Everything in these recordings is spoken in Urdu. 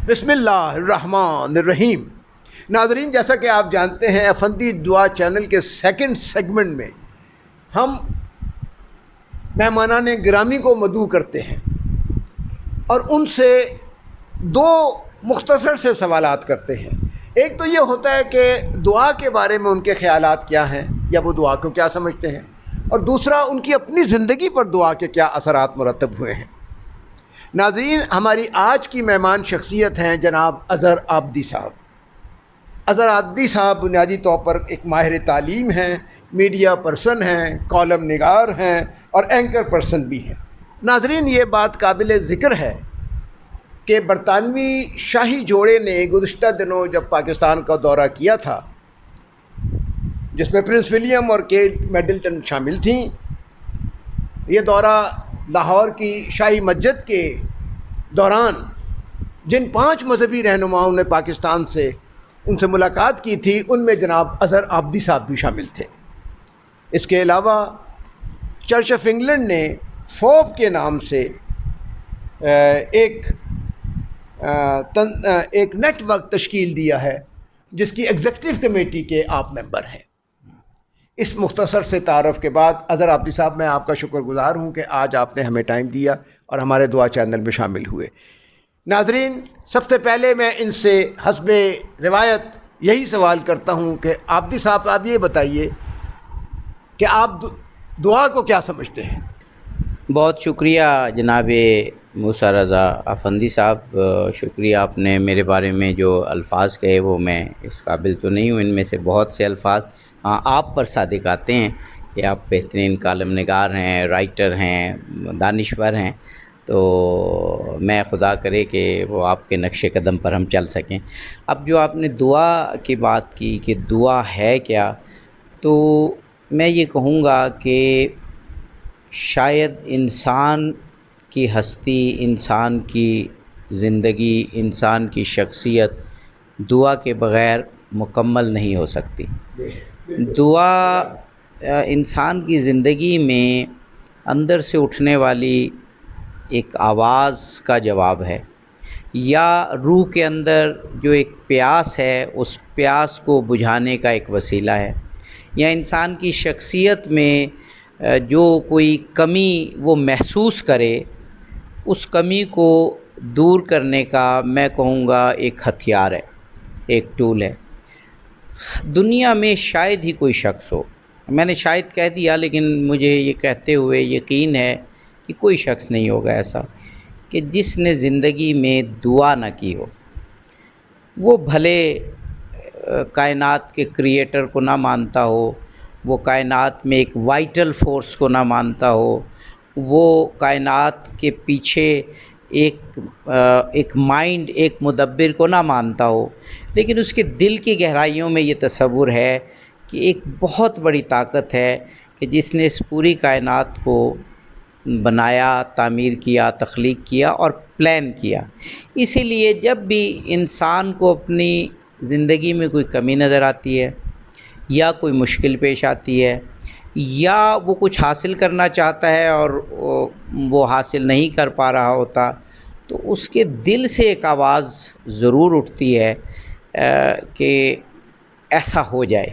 بسم اللہ الرحمن الرحیم۔ ناظرین، جیسا کہ آپ جانتے ہیں افندی دعا چینل کے سیکنڈ سیگمنٹ میں ہم مہمانان گرامی کو مدعو کرتے ہیں اور ان سے دو مختصر سے سوالات کرتے ہیں۔ ایک تو یہ ہوتا ہے کہ دعا کے بارے میں ان کے خیالات کیا ہیں یا وہ دعا کو کیا سمجھتے ہیں، اور دوسرا ان کی اپنی زندگی پر دعا کے کیا اثرات مرتب ہوئے ہیں۔ ناظرین، ہماری آج کی مہمان شخصیت ہیں جناب اظہر عابدی صاحب۔ اظہر عابدی صاحب بنیادی طور پر ایک ماہر تعلیم ہیں، میڈیا پرسن ہیں، کالم نگار ہیں اور اینکر پرسن بھی ہیں۔ ناظرین، یہ بات قابل ذکر ہے کہ برطانوی شاہی جوڑے نے گزشتہ دنوں جب پاکستان کا دورہ کیا تھا، جس میں پرنس ولیم اور کیٹ میڈلٹن شامل تھیں، یہ دورہ لاہور کی شاہی مسجد کے دوران جن 5 مذہبی رہنماؤں نے پاکستان سے ان سے ملاقات کی تھی، ان میں جناب اظہر عابدی صاحب بھی شامل تھے۔ اس کے علاوہ چرچ آف انگلینڈ نے فوب کے نام سے ایک نیٹ ورک تشکیل دیا ہے، جس کی ایگزیکٹو کمیٹی کے آپ ممبر ہیں۔ اس مختصر سے تعارف کے بعد اظہر عابدی صاحب، میں آپ کا شکر گزار ہوں کہ آج آپ نے ہمیں ٹائم دیا اور ہمارے دعا چینل میں شامل ہوئے۔ ناظرین، سب سے پہلے میں ان سے حسب روایت یہی سوال کرتا ہوں کہ عابدی صاحب، آپ یہ بتائیے کہ آپ دعا کو کیا سمجھتے ہیں؟ بہت شکریہ جناب موسیٰ رضا افندی صاحب، شکریہ آپ نے میرے بارے میں جو الفاظ کہے وہ میں اس قابل تو نہیں ہوں۔ ان میں سے بہت سے الفاظ آپ پر صادق آتے ہیں کہ آپ بہترین کالم نگار ہیں، رائٹر ہیں، دانشور ہیں، تو میں خدا کرے کہ وہ آپ کے نقش قدم پر ہم چل سکیں۔ اب جو آپ نے دعا کی بات کی کہ دعا ہے کیا، تو میں یہ کہوں گا کہ شاید انسان کی ہستی، انسان کی زندگی، انسان کی شخصیت دعا کے بغیر مکمل نہیں ہو سکتی۔ دعا انسان کی زندگی میں اندر سے اٹھنے والی ایک آواز کا جواب ہے، یا روح کے اندر جو ایک پیاس ہے اس پیاس کو بجھانے کا ایک وسیلہ ہے، یا انسان کی شخصیت میں جو کوئی کمی وہ محسوس کرے، اس کمی کو دور کرنے کا میں کہوں گا ایک ہتھیار ہے، ایک ٹول ہے۔ دنیا میں شاید ہی کوئی شخص ہو، میں نے شاید کہہ دیا لیکن مجھے یہ کہتے ہوئے یقین ہے کہ کوئی شخص نہیں ہوگا ایسا کہ جس نے زندگی میں دعا نہ کی ہو۔ وہ بھلے کائنات کے کریٹر کو نہ مانتا ہو، وہ کائنات میں ایک وائٹل فورس کو نہ مانتا ہو، وہ کائنات کے پیچھے ایک مائنڈ، ایک مدبر کو نہ مانتا ہو، لیکن اس کے دل کی گہرائیوں میں یہ تصور ہے کہ ایک بہت بڑی طاقت ہے کہ جس نے اس پوری کائنات کو بنایا، تعمیر کیا، تخلیق کیا اور پلان کیا۔ اسی لیے جب بھی انسان کو اپنی زندگی میں کوئی کمی نظر آتی ہے، یا کوئی مشکل پیش آتی ہے، یا وہ کچھ حاصل کرنا چاہتا ہے اور وہ حاصل نہیں کر پا رہا ہوتا، تو اس کے دل سے ایک آواز ضرور اٹھتی ہے کہ ایسا ہو جائے۔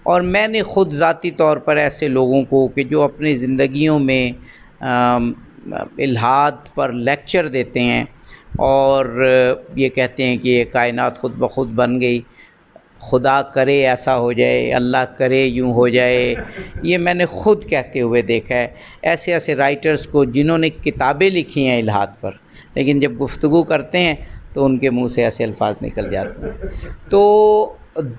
اور میں نے خود ذاتی طور پر ایسے لوگوں کو کہ جو اپنی زندگیوں میں الہاد پر لیکچر دیتے ہیں اور یہ کہتے ہیں کہ یہ کائنات خود بخود بن گئی، خدا کرے ایسا ہو جائے، اللہ کرے یوں ہو جائے، یہ میں نے خود کہتے ہوئے دیکھا ہے۔ ایسے رائٹرز کو جنہوں نے کتابیں لکھی ہیں الہاد پر، لیکن جب گفتگو کرتے ہیں تو ان کے منہ سے ایسے الفاظ نکل جاتے ہیں۔ تو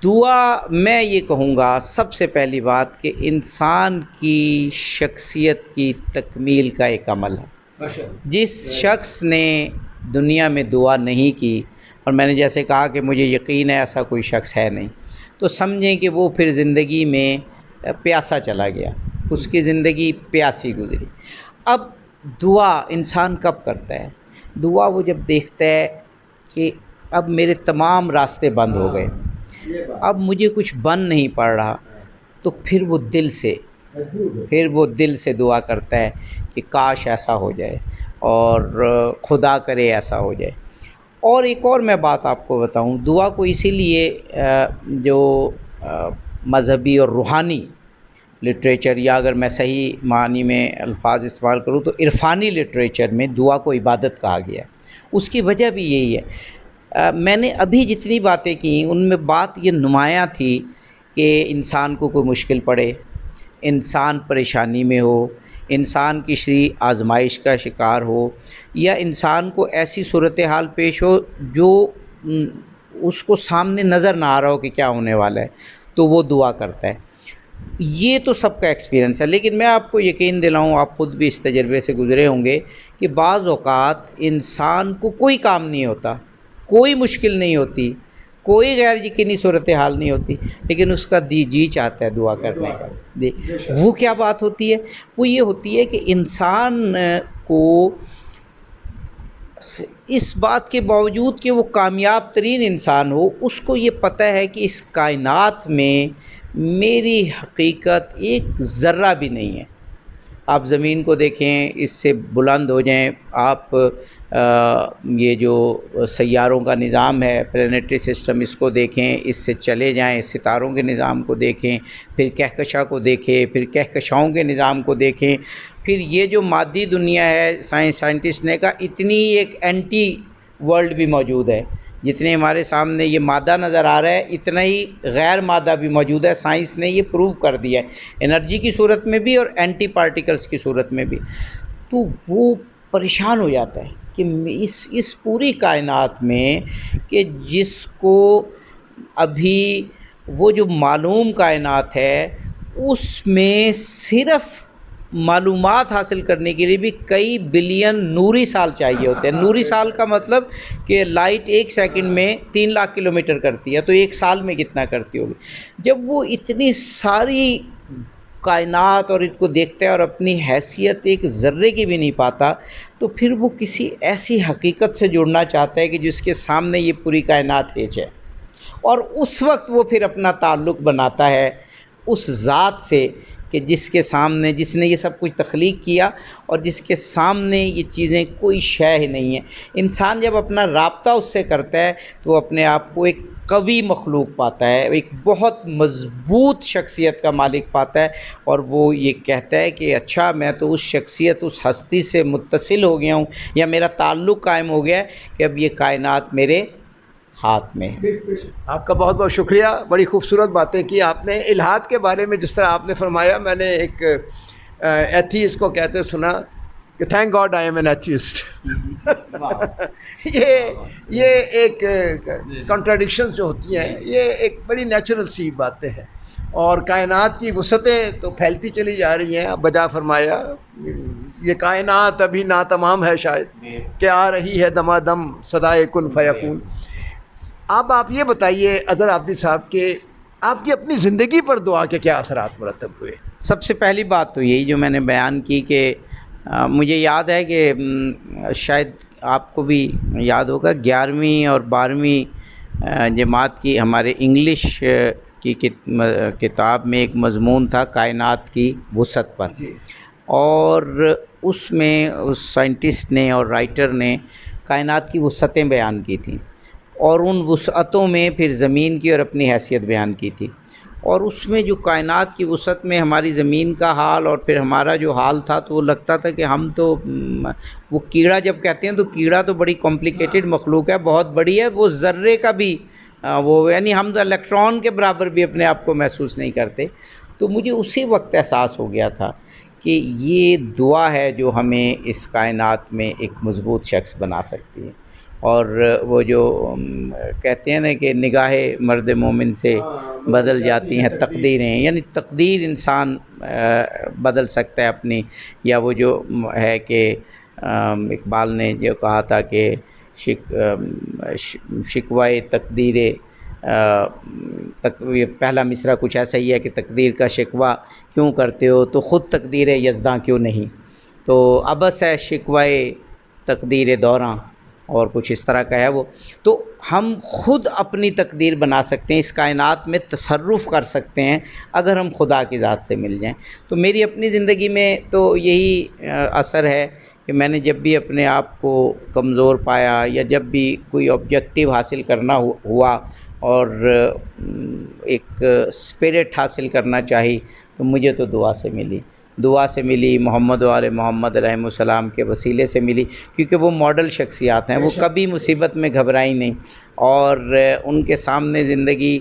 دعا، میں یہ کہوں گا سب سے پہلی بات کہ انسان کی شخصیت کی تکمیل کا ایک عمل ہے۔ جس شخص نے دنیا میں دعا نہیں کی، اور میں نے جیسے کہا کہ مجھے یقین ہے ایسا کوئی شخص ہے نہیں، تو سمجھیں کہ وہ پھر زندگی میں پیاسا چلا گیا، اس کی زندگی پیاسی گزری۔ اب دعا انسان کب کرتا ہے؟ دعا وہ جب دیکھتا ہے کہ اب میرے تمام راستے بند ہو گئے، اب مجھے کچھ بن نہیں پڑ رہا، تو پھر وہ دل سے دعا کرتا ہے کہ کاش ایسا ہو جائے اور خدا کرے ایسا ہو جائے۔ اور ایک اور میں بات آپ کو بتاؤں، دعا کو اسی لیے جو مذہبی اور روحانی لٹریچر، یا اگر میں صحیح معنی میں الفاظ استعمال کروں تو عرفانی لٹریچر میں دعا کو عبادت کہا گیا ہے۔ اس کی وجہ بھی یہی ہے، میں نے ابھی جتنی باتیں کی ان میں بات یہ نمایاں تھی کہ انسان کو کوئی مشکل پڑے، انسان پریشانی میں ہو، انسان کسی آزمائش کا شکار ہو، یا انسان کو ایسی صورتحال پیش ہو جو اس کو سامنے نظر نہ آ رہا ہو کہ کیا ہونے والا ہے، تو وہ دعا کرتا ہے۔ یہ تو سب کا ایکسپیرنس ہے، لیکن میں آپ کو یقین دلاؤں، آپ خود بھی اس تجربے سے گزرے ہوں گے کہ بعض اوقات انسان کو کوئی کام نہیں ہوتا، کوئی مشکل نہیں ہوتی، کوئی غیر یقینی صورتحال نہیں ہوتی، لیکن اس کا جی چاہتا ہے دعا کرنے کا۔ جی، وہ کیا بات ہوتی ہے؟ وہ یہ ہوتی ہے کہ انسان کو اس بات کے باوجود کہ وہ کامیاب ترین انسان ہو، اس کو یہ پتہ ہے کہ اس کائنات میں میری حقیقت ایک ذرہ بھی نہیں ہے۔ آپ زمین کو دیکھیں، اس سے بلند ہو جائیں، آپ یہ جو سیاروں کا نظام ہے، پلانیٹری سسٹم، اس کو دیکھیں، اس سے چلے جائیں، ستاروں کے نظام کو دیکھیں، پھر کہکشاں کو دیکھیں، پھر کہکشاؤں کے نظام کو دیکھیں، پھر یہ جو مادی دنیا ہے، سائنٹسٹ نے کہا اتنی ایک اینٹی ورلڈ بھی موجود ہے۔ جتنے ہمارے سامنے یہ مادہ نظر آ رہا ہے، اتنا ہی غیر مادہ بھی موجود ہے، سائنس نے یہ پروو کر دیا ہے، انرجی کی صورت میں بھی اور اینٹی پارٹیکلز کی صورت میں بھی۔ تو وہ پریشان ہو جاتا ہے کہ اس پوری کائنات میں، کہ جس کو ابھی وہ جو معلوم کائنات ہے اس میں صرف معلومات حاصل کرنے کے لیے بھی کئی بلین نوری سال چاہیے ہوتے ہیں۔ نوری سال کا مطلب کہ لائٹ ایک سیکنڈ میں 3 لاکھ کلومیٹر کرتی ہے، تو ایک سال میں کتنا کرتی ہوگی؟ جب وہ اتنی ساری کائنات اور ان کو دیکھتا ہے اور اپنی حیثیت ایک ذرے کی بھی نہیں پاتا، تو پھر وہ کسی ایسی حقیقت سے جڑنا چاہتا ہے کہ جس کے سامنے یہ پوری کائنات ہیچ ہے، اور اس وقت وہ پھر اپنا تعلق بناتا ہے اس ذات سے کہ جس کے سامنے، جس نے یہ سب کچھ تخلیق کیا اور جس کے سامنے یہ چیزیں کوئی شے ہی نہیں ہے۔ انسان جب اپنا رابطہ اس سے کرتا ہے تو وہ اپنے آپ کو ایک قوی مخلوق پاتا ہے، ایک بہت مضبوط شخصیت کا مالک پاتا ہے، اور وہ یہ کہتا ہے کہ اچھا میں تو اس شخصیت، اس ہستی سے متصل ہو گیا ہوں، یا میرا تعلق قائم ہو گیا ہے کہ اب یہ کائنات میرے ہاتھ میں ہے۔ آپ کا بہت بہت شکریہ، بڑی خوبصورت باتیں کی آپ نے۔ الہاد کے بارے میں جس طرح آپ نے فرمایا، میں نے ایک ایتھیسٹ کو کہتے سنا کہ thank God I am an atheist. یہ ایک کنٹراڈکشن جو ہوتی ہیں، یہ ایک بڑی نیچرل سی باتیں ہیں، اور کائنات کی وسعتیں تو پھیلتی چلی جا رہی ہیں۔ بجا فرمایا یہ کائنات ابھی ناتمام ہے شاید، کہ آ رہی ہے دمادم صدائے کن فیکون۔ اب آپ یہ بتائیے اظہر عابدی صاحب کہ آپ کی اپنی زندگی پر دعا کے کیا اثرات مرتب ہوئے؟ سب سے پہلی بات تو یہی جو میں نے بیان کی کہ مجھے یاد ہے کہ شاید آپ کو بھی یاد ہوگا 11ویں اور 12ویں جماعت کی ہمارے انگلش کی کتاب میں ایک مضمون تھا کائنات کی وسعت پر، اور اس میں اس سائنٹسٹ نے اور رائٹر نے کائنات کی وسعتیں بیان کی تھیں، اور ان وسعتوں میں پھر زمین کی اور اپنی حیثیت بیان کی تھی، اور اس میں جو کائنات کی وسعت میں ہماری زمین کا حال اور پھر ہمارا جو حال تھا، تو وہ لگتا تھا کہ ہم تو وہ کیڑا جب کہتے ہیں تو کیڑا تو بڑی کمپلیکیٹڈ مخلوق ہے، بہت بڑی ہے، وہ ذرے کا بھی وہ یعنی ہم تو الیکٹران کے برابر بھی اپنے آپ کو محسوس نہیں کرتے۔ تو مجھے اسی وقت احساس ہو گیا تھا کہ یہ دعا ہے جو ہمیں اس کائنات میں ایک مضبوط شخص بنا سکتی ہے، اور وہ جو کہتے ہیں نا کہ نگاہ مرد مومن سے بدل جاتی ہیں تقدیریں، یعنی تقدیر انسان بدل سکتا ہے اپنی، یا وہ جو ہے کہ اقبال نے جو کہا تھا کہ شکوائے تقدیر، پہلا مصرع کچھ ایسا ہی ہے کہ تقدیر کا شکوہ کیوں کرتے ہو تو خود تقدیر یزداں کیوں نہیں، تو عبث ہے شکوائے تقدیر دوراں، اور کچھ اس طرح کا ہے وہ۔ تو ہم خود اپنی تقدیر بنا سکتے ہیں، اس کائنات میں تصرف کر سکتے ہیں اگر ہم خدا کی ذات سے مل جائیں۔ تو میری اپنی زندگی میں تو یہی اثر ہے کہ میں نے جب بھی اپنے آپ کو کمزور پایا یا جب بھی کوئی آبجیکٹیو حاصل کرنا ہوا اور ایک اسپرٹ حاصل کرنا چاہی تو مجھے تو دعا سے ملی، محمد و آل محمد علیہ السلام کے وسیلے سے ملی، کیونکہ وہ ماڈل شخصیات ہیں، وہ کبھی مصیبت میں گھبرائی نہیں، اور ان کے سامنے زندگی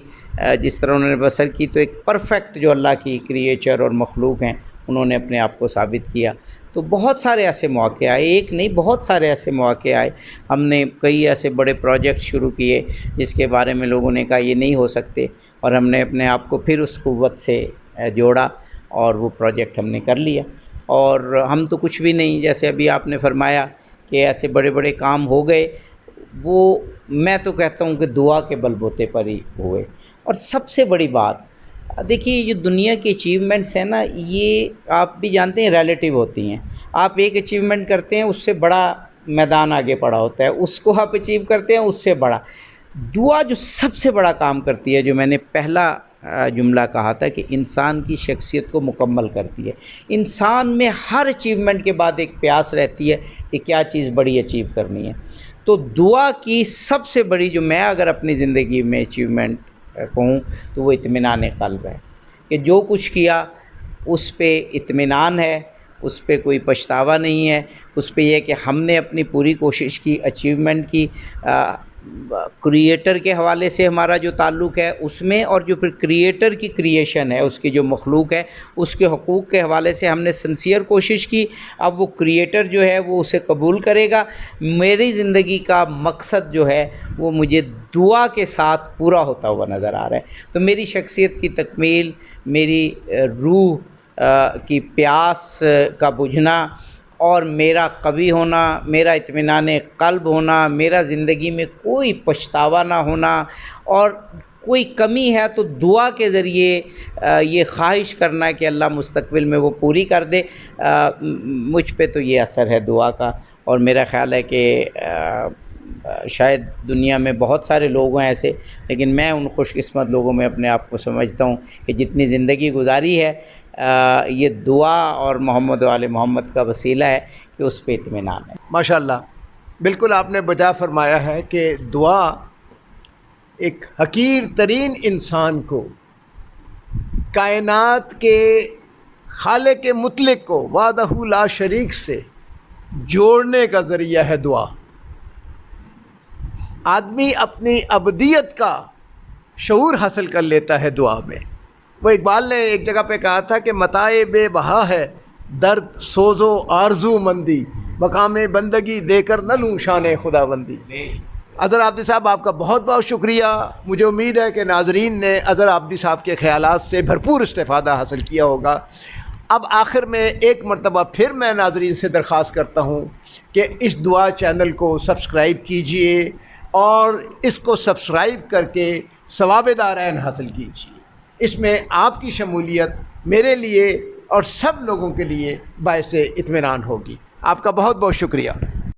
جس طرح انہوں نے بسر کی تو ایک پرفیکٹ جو اللہ کی کریچر اور مخلوق ہیں انہوں نے اپنے آپ کو ثابت کیا۔ تو بہت سارے ایسے مواقع آئے، ایک نہیں بہت سارے ایسے مواقع آئے، ہم نے کئی ایسے بڑے پروجیکٹ شروع کیے جس کے بارے میں لوگوں نے کہا یہ نہیں ہو سکتے، اور ہم نے اپنے آپ کو پھر اس قوت سے جوڑا اور وہ پروجیکٹ ہم نے کر لیا۔ اور ہم تو کچھ بھی نہیں، جیسے ابھی آپ نے فرمایا کہ ایسے بڑے بڑے کام ہو گئے، وہ میں تو کہتا ہوں کہ دعا کے بل بوتے پر ہی ہوئے۔ اور سب سے بڑی بات دیکھیے، یہ دنیا کی اچیومنٹس ہیں نا، یہ آپ بھی جانتے ہیں ریلیٹیو ہوتی ہیں۔ آپ ایک اچیومنٹ کرتے ہیں، اس سے بڑا میدان آگے پڑا ہوتا ہے، اس کو آپ اچیو کرتے ہیں اس سے بڑا۔ دعا جو سب سے بڑا کام کرتی ہے، جو میں نے پہلا جملہ کہا تھا کہ انسان کی شخصیت کو مکمل کرتی ہے۔ انسان میں ہر اچیومنٹ کے بعد ایک پیاس رہتی ہے کہ کیا چیز بڑی اچیو کرنی ہے۔ تو دعا کی سب سے بڑی جو میں اگر اپنی زندگی میں اچیومنٹ کہوں تو وہ اطمینان قلب ہے، کہ جو کچھ کیا اس پہ اطمینان ہے، اس پہ کوئی پچھتاوا نہیں ہے، اس پہ یہ کہ ہم نے اپنی پوری کوشش کی، اچیومنٹ کی، کریٹر کے حوالے سے ہمارا جو تعلق ہے اس میں، اور جو پھر کریٹر کی کریشن ہے، اس کی جو مخلوق ہے اس کے حقوق کے حوالے سے ہم نے سنسیئر کوشش کی۔ اب وہ کریٹر جو ہے وہ اسے قبول کرے گا۔ میری زندگی کا مقصد جو ہے وہ مجھے دعا کے ساتھ پورا ہوتا ہوا نظر آ رہا ہے۔ تو میری شخصیت کی تکمیل، میری روح کی پیاس کا بجھنا، اور میرا قوی ہونا، میرا اطمینان قلب ہونا، میرا زندگی میں کوئی پچھتاوا نہ ہونا، اور کوئی کمی ہے تو دعا کے ذریعے یہ خواہش کرنا کہ اللہ مستقبل میں وہ پوری کر دے، مجھ پہ تو یہ اثر ہے دعا کا۔ اور میرا خیال ہے کہ شاید دنیا میں بہت سارے لوگ ہیں ایسے، لیکن میں ان خوش قسمت لوگوں میں اپنے آپ کو سمجھتا ہوں کہ جتنی زندگی گزاری ہے یہ دعا اور محمد و آل محمد کا وسیلہ ہے کہ اس پہ اطمینان ہے۔ ماشاءاللہ، بالکل آپ نے بجا فرمایا ہے کہ دعا ایک حقیر ترین انسان کو کائنات کے خالق مطلق کو وحدہ لا شریک سے جوڑنے کا ذریعہ ہے دعا۔ آدمی اپنی ابدیت کا شعور حاصل کر لیتا ہے دعا میں۔ وہ اقبال نے ایک جگہ پہ کہا تھا کہ متاع بے بہا ہے درد سوز و آرزو مندی، مقام بندگی دے کر نہ لوں شان خدا بندی۔ اظہر عابدی صاحب، آپ کا بہت بہت شکریہ۔ مجھے امید ہے کہ ناظرین نے اظہر عابدی صاحب کے خیالات سے بھرپور استفادہ حاصل کیا ہوگا۔ اب آخر میں ایک مرتبہ پھر میں ناظرین سے درخواست کرتا ہوں کہ اس دعا چینل کو سبسکرائب کیجئے، اور اس کو سبسکرائب کر کے ثواب دارین حاصل کیجیے۔ اس میں آپ کی شمولیت میرے لیے اور سب لوگوں کے لیے باعث اطمینان ہوگی۔ آپ کا بہت بہت شکریہ۔